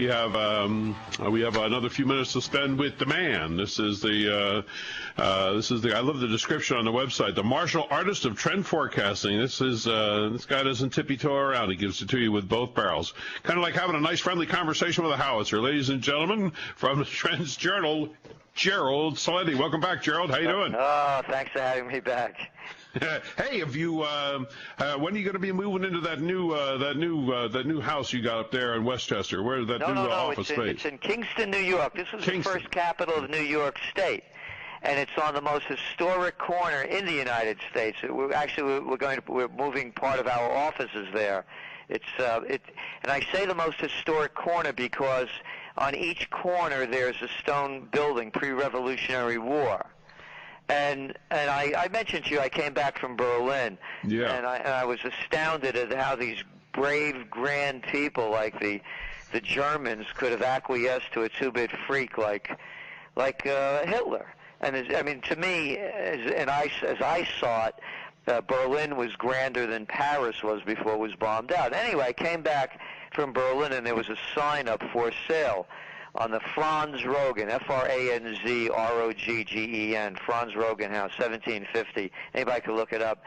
We have another few minutes to spend with the man. This is the I love the description on the website. The martial artist of trend forecasting. This guy doesn't tippy-toe around. He gives it to you with both barrels. Kind of like having a nice friendly conversation with a howitzer. Ladies and gentlemen, from the Trends Journal, Gerald Celente. Welcome back, Gerald. How you doing? Oh, thanks for having me back. Hey, have you? When are you going to be moving into that new house you got up there in Westchester? Where's that new office space? It's in Kingston, New York. This is the first capital of New York State, and it's on the most historic corner in the United States. We're moving part of our offices there. And I say the most historic corner because on each corner there's a stone building, pre-Revolutionary War. And I mentioned to you I came back from Berlin, and I was astounded at how these brave, grand people like the Germans could have acquiesced to a two-bit freak like Hitler. And to me, as I saw it, Berlin was grander than Paris was before it was bombed out. Anyway, I came back from Berlin, and there was a sign up for sale on the Franz Roggen, Franzroggen, Franz Roggen House, 1750. Anybody could look it up.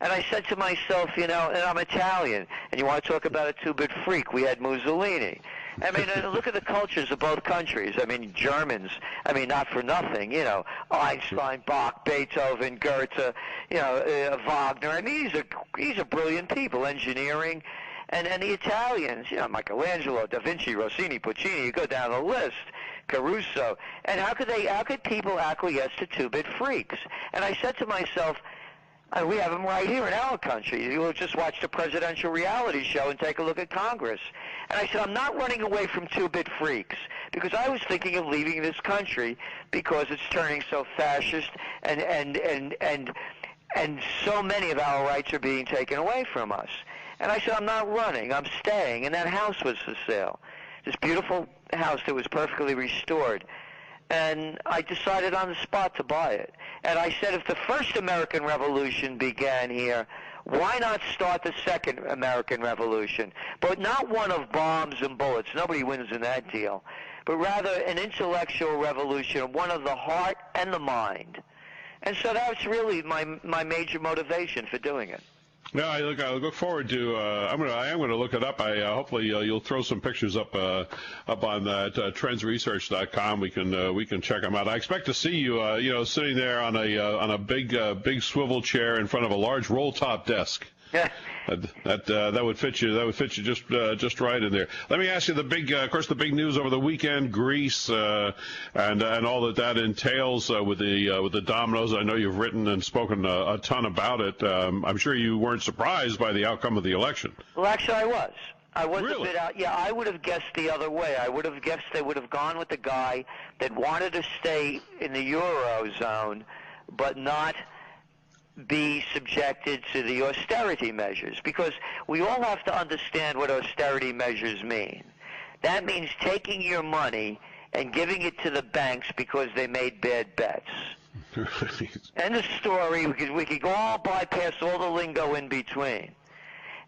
And I said to myself, and I'm Italian, and you want to talk about a two-bit freak? We had Mussolini. I mean, look at the cultures of both countries. I mean, Germans, not for nothing, Einstein, Bach, Beethoven, Goethe, Wagner. I mean, these are brilliant people, engineering. And the Italians, Michelangelo, Da Vinci, Rossini, Puccini, you go down the list, Caruso. And how could people acquiesce to two-bit freaks? And I said to myself, we have them right here in our country. You'll just watch the presidential reality show and take a look at Congress. And I said, I'm not running away from two-bit freaks, because I was thinking of leaving this country because it's turning so fascist and so many of our rights are being taken away from us. And I said, I'm not running, I'm staying. And that house was for sale, this beautiful house that was perfectly restored. And I decided on the spot to buy it. And I said, if the first American Revolution began here, why not start the second American Revolution? But not one of bombs and bullets. Nobody wins in that deal. But rather an intellectual revolution, one of the heart and the mind. And so that's really my major motivation for doing it. No, I look forward to. I am going to look it up. Hopefully you'll throw some pictures up on that trendsresearch.com. We can check them out. I expect to see you sitting there on a big swivel chair in front of a large roll top desk. Yeah. That would fit you. That would fit you just right in there. Let me ask you the big news over the weekend: Greece and all that entails with the dominoes. I know you've written and spoken a ton about it. I'm sure you weren't surprised by the outcome of the election. Well, actually, I was. I was really? A bit out. Yeah, I would have guessed the other way. I would have guessed they would have gone with the guy that wanted to stay in the Eurozone, but not be subjected to the austerity measures, because we all have to understand what austerity measures mean. That means taking your money and giving it to the banks because they made bad bets. End of story. We could all bypass all the lingo in between.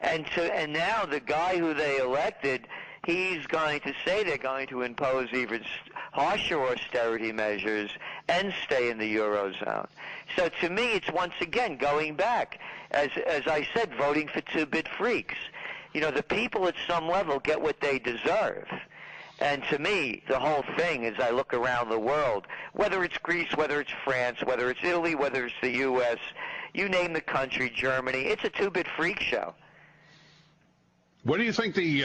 And now the guy who they elected, he's going to say they're going to impose even harsher austerity measures and stay in the Eurozone. So to me, it's once again going back, as I said, voting for two-bit freaks. The people at some level get what they deserve. And to me, the whole thing, as I look around the world, whether it's Greece, whether it's France, whether it's Italy, whether it's the U.S., you name the country, Germany, it's a two-bit freak show. What do you think the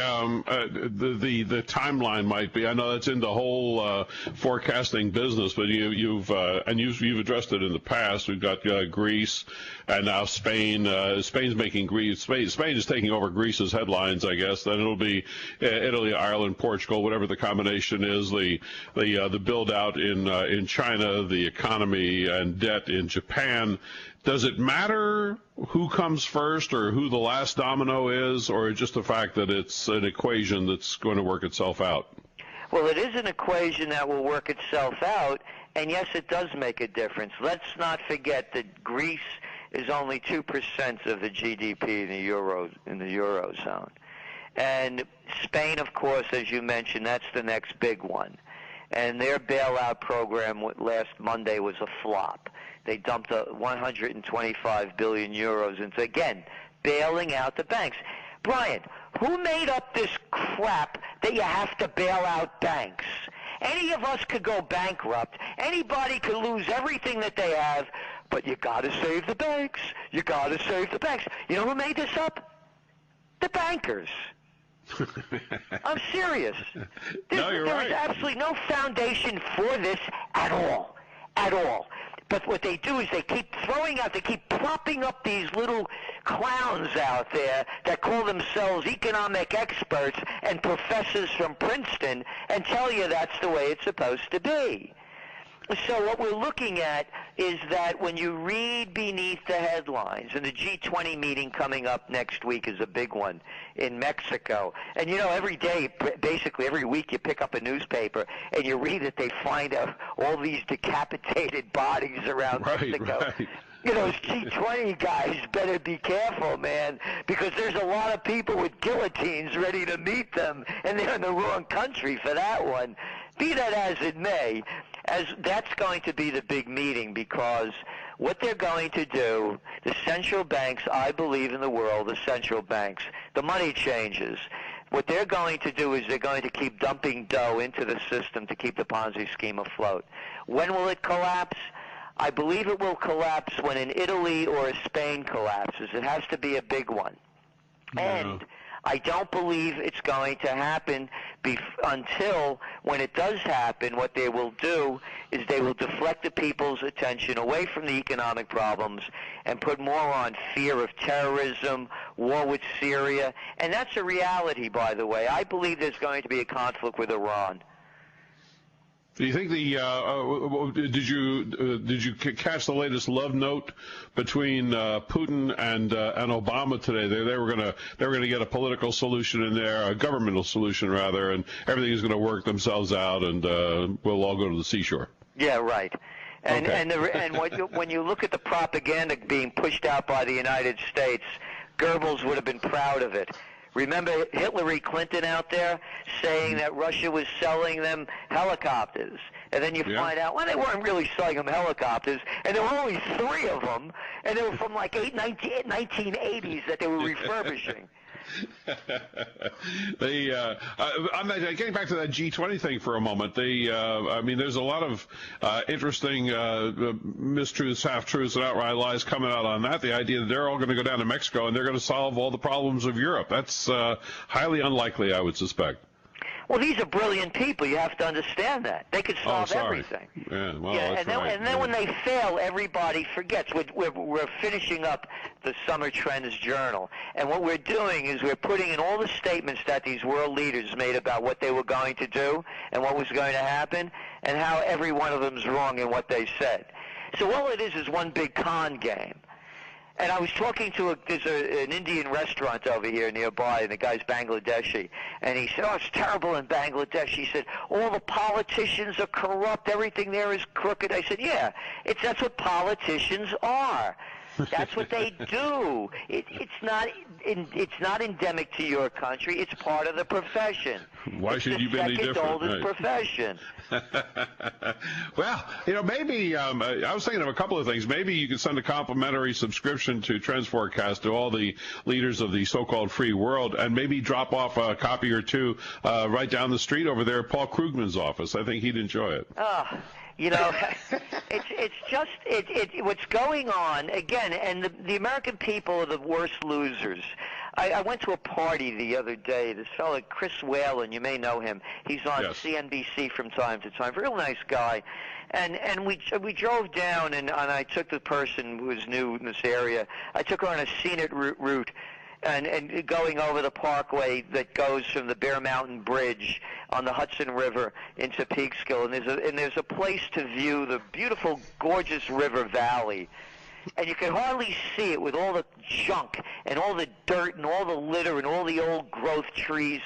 timeline might be? I know that's in the whole forecasting business, but you've addressed it in the past. We've got Greece and now Spain. Spain's making Greece. Spain is taking over Greece's headlines, I guess. Then it'll be Italy, Ireland, Portugal, whatever the combination is. The build out in China, the economy and debt in Japan. Does it matter who comes first or who the last domino is, or just the fact that it's an equation that's going to work itself out? Well, it is an equation that will work itself out, and yes, it does make a difference. Let's not forget that Greece is only 2% of the GDP in the Eurozone. And Spain, of course, as you mentioned, that's the next big one. And their bailout program last Monday was a flop. They dumped 125 billion euros into, again, bailing out the banks. Brian, who made up this crap that you have to bail out banks? Any of us could go bankrupt. Anybody could lose everything that they have, but you got to save the banks. You got to save the banks. You know who made this up? The bankers. I'm serious. There is absolutely no foundation for this at all. At all. But what they do is they keep propping up these little clowns out there that call themselves economic experts and professors from Princeton and tell you that's the way it's supposed to be. So what we're looking at is that when you read beneath the headlines, and the G20 meeting coming up next week is a big one in Mexico. And you know, every day, basically every week, you pick up a newspaper and you read that they find out all these decapitated bodies around Mexico. Right. You know, those G20 guys better be careful, man, because there's a lot of people with guillotines ready to meet them, and they're in the wrong country for that one. Be that as it may, as that's going to be the big meeting, because what they're going to do, the central banks, I believe in the world, the central banks, the money changes. What they're going to do is they're going to keep dumping dough into the system to keep the Ponzi scheme afloat. When will it collapse? I believe it will collapse when an Italy or a Spain collapses. It has to be a big one. Yeah. And I don't believe it's going to happen until, when it does happen, what they will do is they will deflect the people's attention away from the economic problems and put more on fear of terrorism, war with Syria. And that's a reality, by the way. I believe there's going to be a conflict with Iran. Do you think did you catch the latest love note between Putin and Obama today? They were gonna get a political solution in there, a governmental solution rather, and everything is going to work themselves out, and we'll all go to the seashore. Yeah, right. And okay. when you look at the propaganda being pushed out by the United States, Goebbels would have been proud of it. Remember Hillary Clinton out there saying that Russia was selling them helicopters. And then you find out, well, they weren't really selling them helicopters, and there were only 3 of them, and they were from like 1980s that they were refurbishing. I'm getting back to that G20 thing for a moment. I mean, there's a lot of interesting mistruths, half-truths, and outright lies coming out on that. The idea that they're all going to go down to Mexico and they're going to solve all the problems of Europe. That's highly unlikely, I would suspect. Well, these are brilliant people. You have to understand that. They could solve everything. Yeah, well, and then when they fail, everybody forgets. We're finishing up the Summer Trends Journal. And what we're doing is we're putting in all the statements that these world leaders made about what they were going to do and what was going to happen and how every one of them is wrong in what they said. So all it is one big con game. And I was talking to an Indian restaurant over here nearby, and the guy's Bangladeshi. And he said, oh, it's terrible in Bangladesh. He said, all the politicians are corrupt. Everything there is crooked. I said, yeah, that's what politicians are. That's what they do. It's not endemic to your country. It's part of the profession. Why should you be any different? It's the second oldest profession. Well, maybe I was thinking of a couple of things. Maybe you could send a complimentary subscription to Trends Forecast to all the leaders of the so-called free world, and maybe drop off a copy or two right down the street over there at Paul Krugman's office. I think he'd enjoy it. You know, it's just what's going on again, and the American people are the worst losers. I went to a party the other day. This fellow Chris Whalen, you may know him. He's on CNBC from time to time. Real nice guy. And we drove down, and I took the person who was new in this area. I took her on a scenic route. And going over the parkway that goes from the Bear Mountain Bridge on the Hudson River into Peekskill, and there's a place to view the beautiful, gorgeous river valley. And you can hardly see it with all the junk and all the dirt and all the litter and all the old growth trees,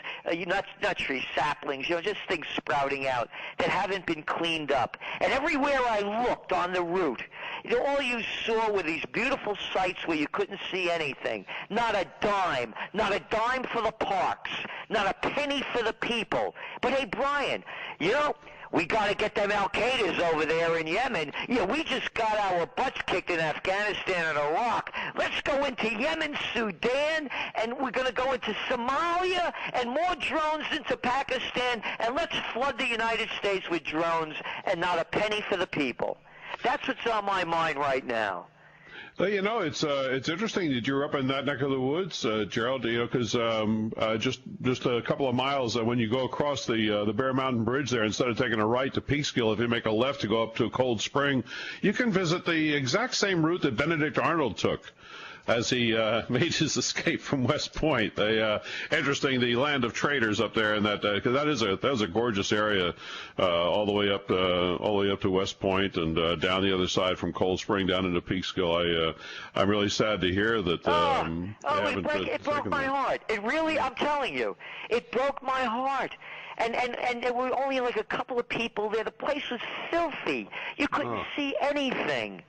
not trees, saplings, just things sprouting out that haven't been cleaned up. And everywhere I looked on the route, All you saw were these beautiful sights where you couldn't see anything. Not a dime for the parks, not a penny for the people. But hey, Brian, we got to get them Al-Qaedas over there in Yemen. We just got our butts kicked in Afghanistan and Iraq. Let's go into Yemen, Sudan, and we're going to go into Somalia and more drones into Pakistan, and let's flood the United States with drones and not a penny for the people. That's what's on my mind right now. Well, it's interesting that you're up in that neck of the woods, Gerald. Because just a couple of miles when you go across the Bear Mountain Bridge there, instead of taking a right to Peekskill, if you make a left to go up to Cold Spring, you can visit the exact same route that Benedict Arnold took as he made his escape from West Point. Interesting, the land of traders up there, and because that is a gorgeous area, all the way up to West Point and down the other side from Cold Spring down into Peekskill. I'm really sad to hear that. It broke my heart. It really, I'm telling you, it broke my heart. And there were only like a couple of people there. The place was filthy. You couldn't see anything.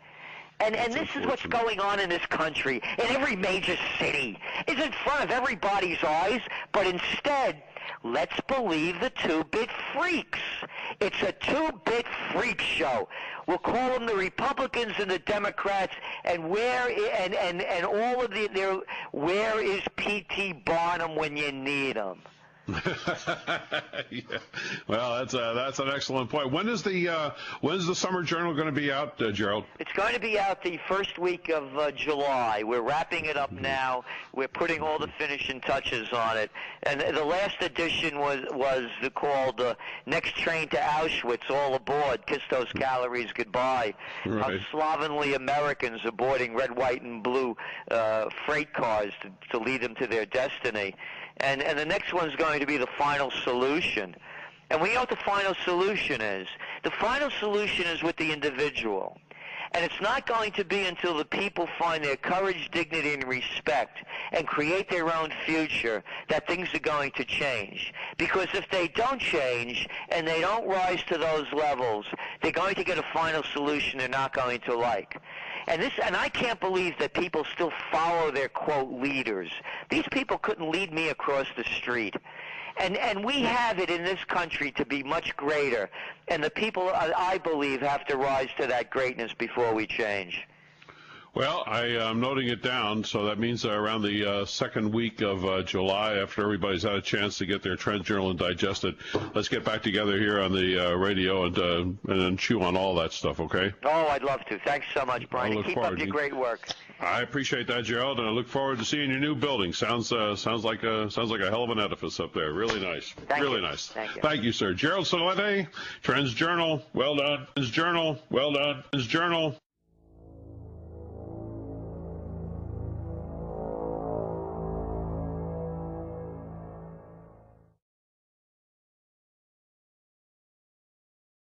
And this is what's going on in this country, in every major city. It's in front of everybody's eyes, but instead, let's believe the two-bit freaks. It's a two-bit freak show. We'll call them the Republicans and the Democrats, and where is P.T. Barnum when you need him? Yeah. Well, that's an excellent point. When is the Summer Journal going to be out, Gerald? It's going to be out the first week of July. We're wrapping it up now. We're putting all the finishing touches on it. And the last edition was called "Next Train to Auschwitz, All Aboard, Kiss Those Calories Goodbye." Right. How slovenly Americans are boarding red, white, and blue freight cars to lead them to their destiny. And the next one's going to be the final solution. And we know what the final solution is. The final solution is with the individual. And it's not going to be until the people find their courage, dignity, and respect and create their own future that things are going to change. Because if they don't change and they don't rise to those levels, they're going to get a final solution they're not going to like. And I can't believe that people still follow their, quote, leaders. These people couldn't lead me across the street. And we have it in this country to be much greater. And the people, I believe, have to rise to that greatness before we change. Well, I am noting it down, so that means around the second week of July, after everybody's had a chance to get their Trend Journal and digest it, let's get back together here on the radio and chew on all that stuff, okay? Oh, I'd love to. Thanks so much, Brian. Keep up your great work. I appreciate that, Gerald, and I look forward to seeing your new building. Sounds like a hell of an edifice up there. Really nice. Really nice. Thank you. Thank you, sir. Gerald Celente, Trends Journal. Well done. Trends Journal. Well done. Trends Journal.